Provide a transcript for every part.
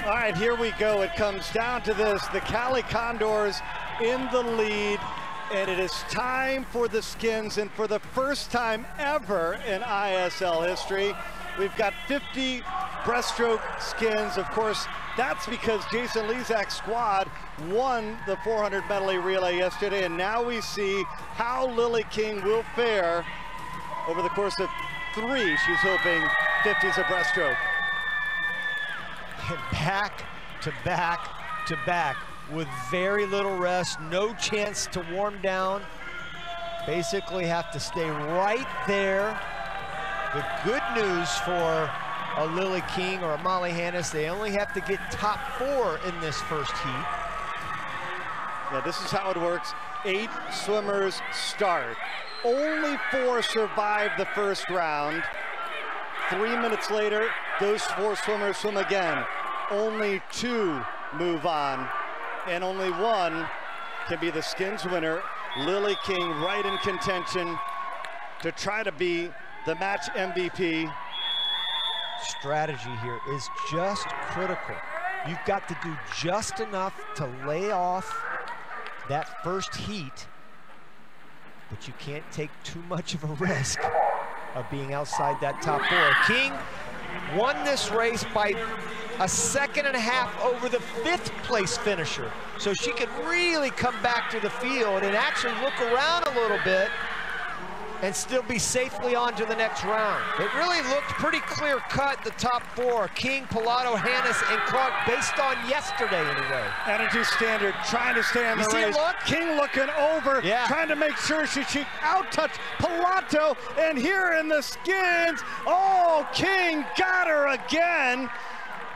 All right, here we go. It comes down to this. The Cali Condors in the lead, and it is time for the skins, and for the first time ever in ISL history, we've got 50 breaststroke skins. Of course, that's because Jason Lezak's squad won the 400 medley relay yesterday, and now we see how Lilli King will fare over the course of 3. She's hoping 50s of breaststroke. And back to back to back with very little rest, no chance to warm down. Basically have to stay right there. The good news for a Lilli King or a Molly Hannis, they only have to get top 4 in this first heat. Yeah, this is how it works. 8 swimmers start. Only 4 survive the first round. 3 minutes later, those 4 swimmers swim again. Only 2 move on, and only 1 can be the skins winner. Lilli King right in contention to try to be the match MVP. Strategy here is just critical. You've got to do just enough to lay off that first heat, but you can't take too much of a risk of being outside that top 4. King won this race by a 1.5 seconds over the 5th place finisher. So she could really come back to the field and actually look around a little bit and still be safely on to the next round. It really looked pretty clear cut, the top 4. King, Pilато, Hannis, and Clark, based on yesterday anyway. Energy Standard trying to stay on the race. Look? King looking over, trying to make sure she out-touched Pilато, and here in the skins, oh, King got her again.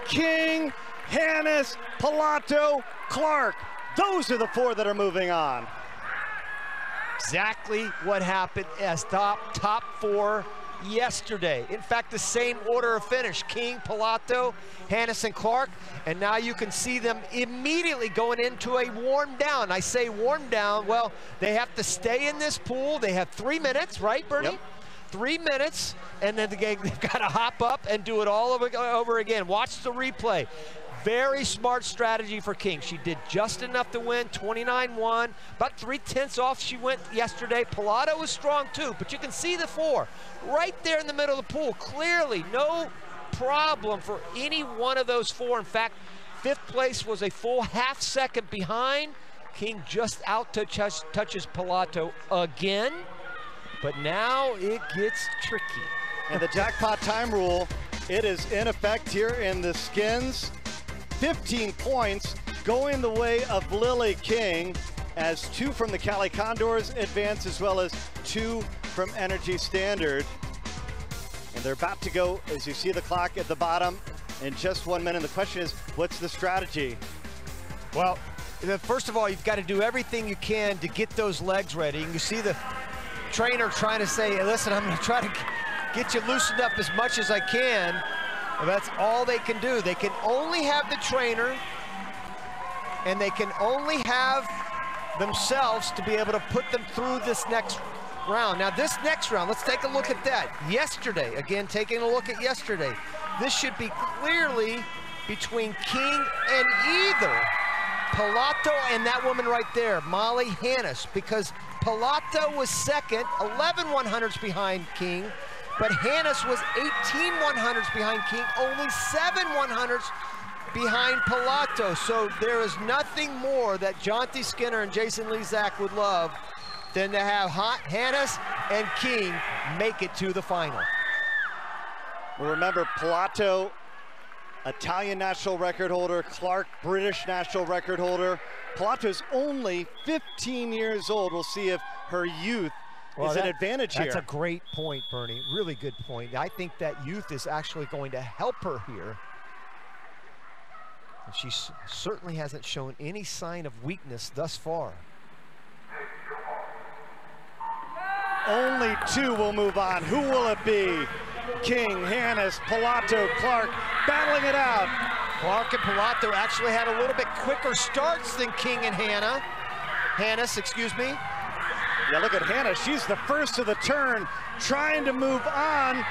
King, Hannis, Pilато, Clark. Those are the 4 that are moving on. Exactly what happened as top 4 yesterday. In fact, the same order of finish: King, Pilато, Hannis, and Clark. And now you can see them immediately going into a warm down. I say warm down, well, they have to stay in this pool. They have 3 minutes, right, Bernie? Yep. 3 minutes, and then they've got to hop up and do it all over again. Watch the replay. Very smart strategy for King. She did just enough to win, 29-1. About 3/10 off she went yesterday. Pilато was strong too, but you can see the 4 right there in the middle of the pool. Clearly, no problem for any one of those 4. In fact, 5th place was a full 1/2 second behind. King just touches Pilато again, but now it gets tricky. And the jackpot time rule, it is in effect here in the skins. 15 points going the way of Lilli King, as 2 from the Cali Condors advance, as well as 2 from Energy Standard. And they're about to go, as you see the clock at the bottom, in just 1 minute. The question is, what's the strategy? Well, first of all, you've got to do everything you can to get those legs ready. And you see the trainer trying to say, hey, listen, I'm going to try to get you loosened up as much as I can. Well, that's all they can do. They can only have the trainer, and they can only have themselves to be able to put them through this next round. Now, this next round, let's take a look at that. Yesterday, again, taking a look at yesterday, this should be clearly between King and either Pilато and that woman right there, Molly Hannis, because Pilато was second, 11 100s behind King, but Hannis was 18 100s behind King, only 7 100s behind Pilато. So there is nothing more that Jonty Skinner and Jason Lezak would love than to have Hannis and King make it to the final. Well, remember, Pilато, Italian national record holder, Clark, British national record holder. Pilato's only 15 years old. We'll see if her youth is an advantage here. That's a great point, Bernie. Really good point. I think that youth is actually going to help her here. And she certainly hasn't shown any sign of weakness thus far. Only 2 will move on. Who will it be? King, Hannis, Pilато, Clark, battling it out. Clark and Pilато actually had a little bit quicker starts than King and Hannis, excuse me. Yeah, look at Hannah. She's the first of the turn, trying to move on.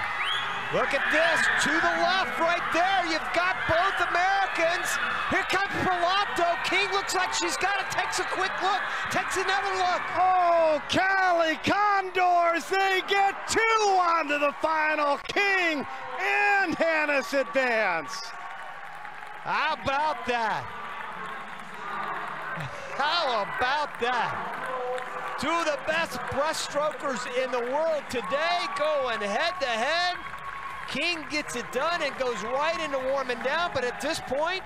Look at this, to the left right there. You've got both Americans. Here comes Pilато. King looks like she's got it, takes a quick look, takes another look. Oh, Cali Condors, they get 2 onto the final. King and Hannis advance. How about that? How about that? 2 of the best breaststrokers in the world today going head to head. King gets it done and goes right into warming down, but at this point,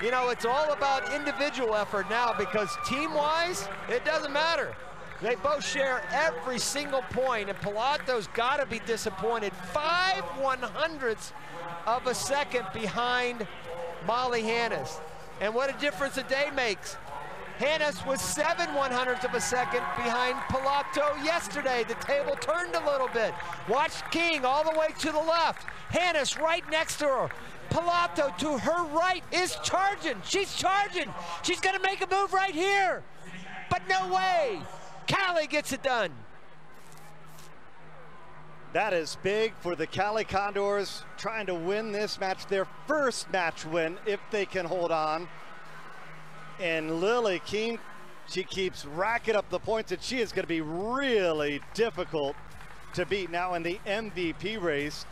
you know, it's all about individual effort now because team-wise, it doesn't matter. They both share every single point, and Pilato's got to be disappointed. 5/100ths of a second behind Molly Hannis. And what a difference a day makes. Hannis was 7/100ths of a second behind Pilато yesterday. The table turned a little bit. Watch King all the way to the left. Hannis right next to her. Pilато to her right is charging. She's charging. She's gonna make a move right here. But no way. Cali gets it done. That is big for the Cali Condors, trying to win this match, their first match win, if they can hold on. And Lilli King, she keeps racking up the points, and she is going to be really difficult to beat now in the MVP race.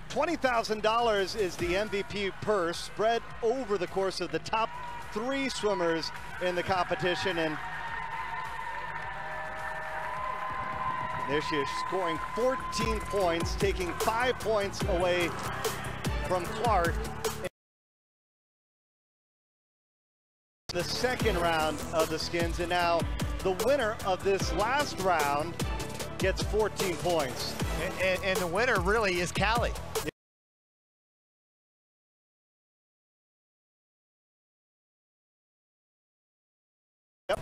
$20,000 is the MVP purse, spread over the course of the top 3 swimmers in the competition. And there she is, scoring 14 points, taking 5 points away from Clark. The second round of the skins, and now the winner of this last round gets 14 points. And the winner really is Cali. Yep.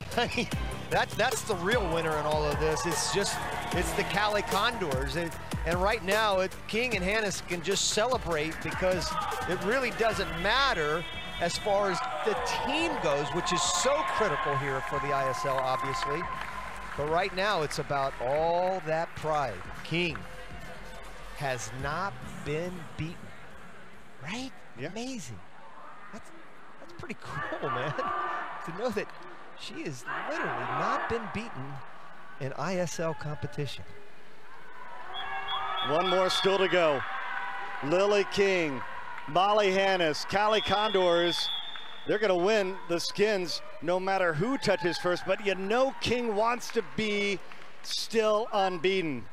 That's the real winner in all of this. It's the Cali Condors. And right now, King and Hannis can just celebrate because it really doesn't matter as far as the team goes, which is so critical here for the ISL, obviously. But right now, it's about all that pride. King has not been beaten, right? Yeah. Amazing. That's pretty cool, man, to know that she has literally not been beaten in ISL competition. One more still to go. Lilli King, Molly Hannis, Cali Condors, they're going to win the skins no matter who touches first, but you know King wants to be still unbeaten.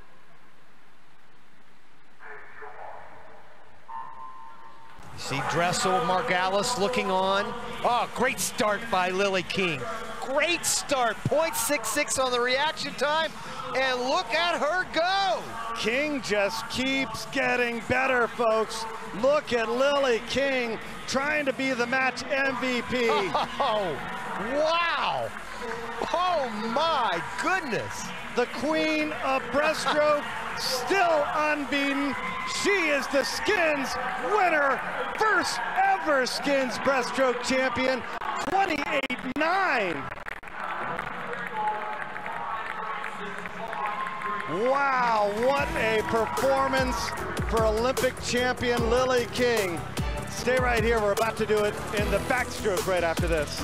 You see Dressel, Margalis looking on. Oh, great start by Lilli King. Great start, 0.66 on the reaction time, and look at her go. King just keeps getting better, folks. Look at Lilli King trying to be the match MVP. Oh, wow. Oh, my goodness. The queen of breaststroke, still unbeaten. She is the skins winner, first ever skins breaststroke champion, 28-9. Wow, what a performance for Olympic champion Lilli King. Stay right here, we're about to do it in the backstroke right after this.